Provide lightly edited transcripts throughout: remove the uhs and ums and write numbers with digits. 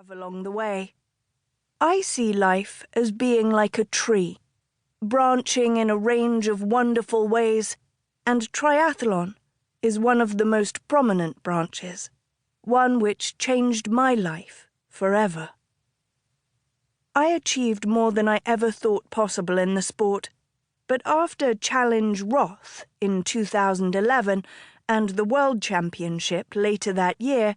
have along the way. I see life as being like a tree, branching in a range of wonderful ways, and triathlon is one of the most prominent branches, one which changed my life forever. I achieved more than I ever thought possible in the sport, but after Challenge Roth in 2011 and the World Championship later that year,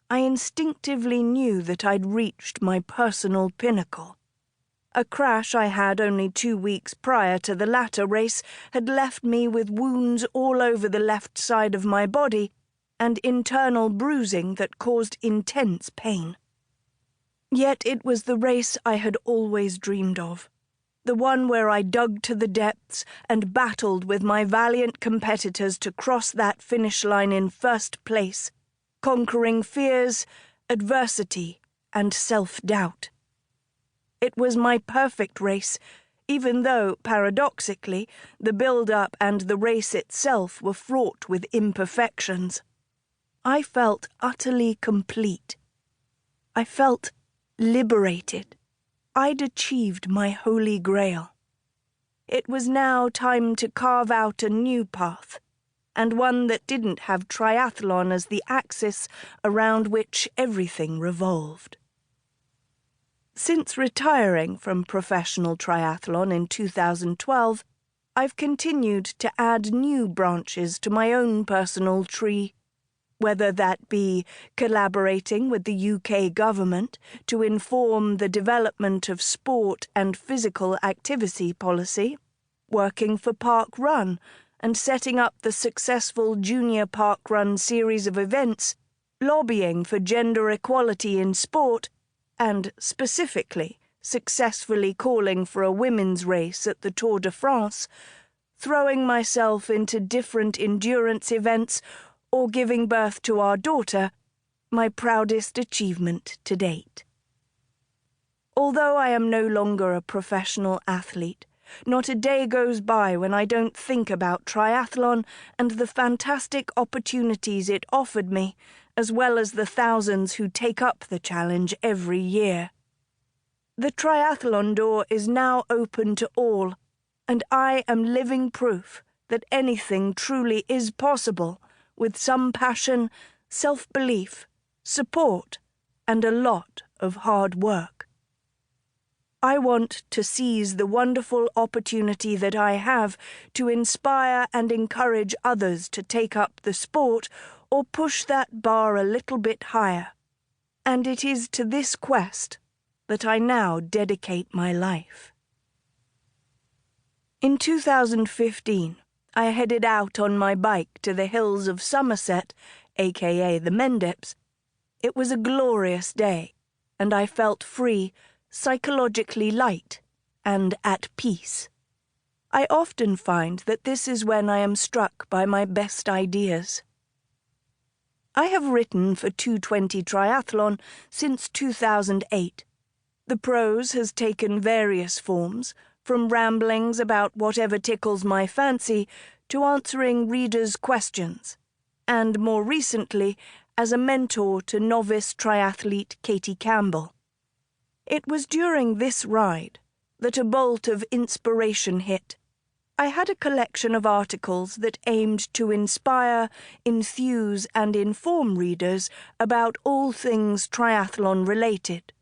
I instinctively knew that I'd reached my personal pinnacle. A crash I had only 2 weeks prior to the latter race had left me with wounds all over the left side of my body and internal bruising that caused intense pain. Yet it was the race I had always dreamed of, the one where I dug to the depths and battled with my valiant competitors to cross that finish line in first place, conquering fears, adversity, and self-doubt. It was my perfect race, even though, paradoxically, the build-up and the race itself were fraught with imperfections. I felt utterly complete. I felt liberated. I'd achieved my holy grail. It was now time to carve out a new path, and one that didn't have triathlon as the axis around which everything revolved. Since retiring from professional triathlon in 2012, I've continued to add new branches to my own personal tree, whether that be collaborating with the UK government to inform the development of sport and physical activity policy, working for Park Run and setting up the successful Junior Park Run series of events, lobbying for gender equality in sport, and specifically successfully calling for a women's race at the Tour de France, throwing myself into different endurance events, or giving birth to our daughter, my proudest achievement to date. Although I am no longer a professional athlete, not a day goes by when I don't think about triathlon and the fantastic opportunities it offered me, as well as the thousands who take up the challenge every year. The triathlon door is now open to all, and I am living proof that anything truly is possible with some passion, self-belief, support, and a lot of hard work. I want to seize the wonderful opportunity that I have to inspire and encourage others to take up the sport or push that bar a little bit higher. And it is to this quest that I now dedicate my life. In 2015, I headed out on my bike to the hills of Somerset, aka the Mendips. It was a glorious day, and I felt free, psychologically light, and at peace. I often find that this is when I am struck by my best ideas. I have written for 220 Triathlon since 2008. The prose has taken various forms, from ramblings about whatever tickles my fancy to answering readers' questions, and more recently as a mentor to novice triathlete Katie Campbell. It was during this ride that a bolt of inspiration hit. I had a collection of articles that aimed to inspire, enthuse, and inform readers about all things triathlon-related.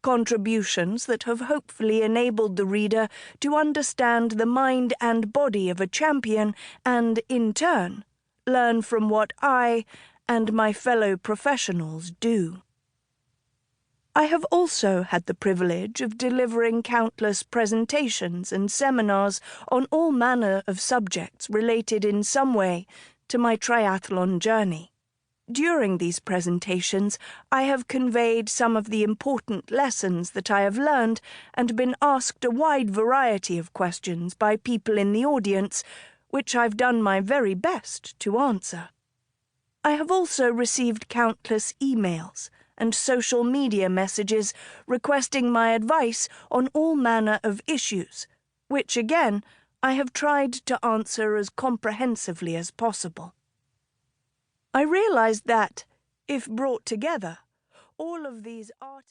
Contributions that have hopefully enabled the reader to understand the mind and body of a champion and, in turn, learn from what I and my fellow professionals do. I have also had the privilege of delivering countless presentations and seminars on all manner of subjects related in some way to my triathlon journey. During these presentations, I have conveyed some of the important lessons that I have learned and been asked a wide variety of questions by people in the audience, which I've done my very best to answer. I have also received countless emails and social media messages requesting my advice on all manner of issues, which, again, I have tried to answer as comprehensively as possible. I realized that, if brought together, all of these articles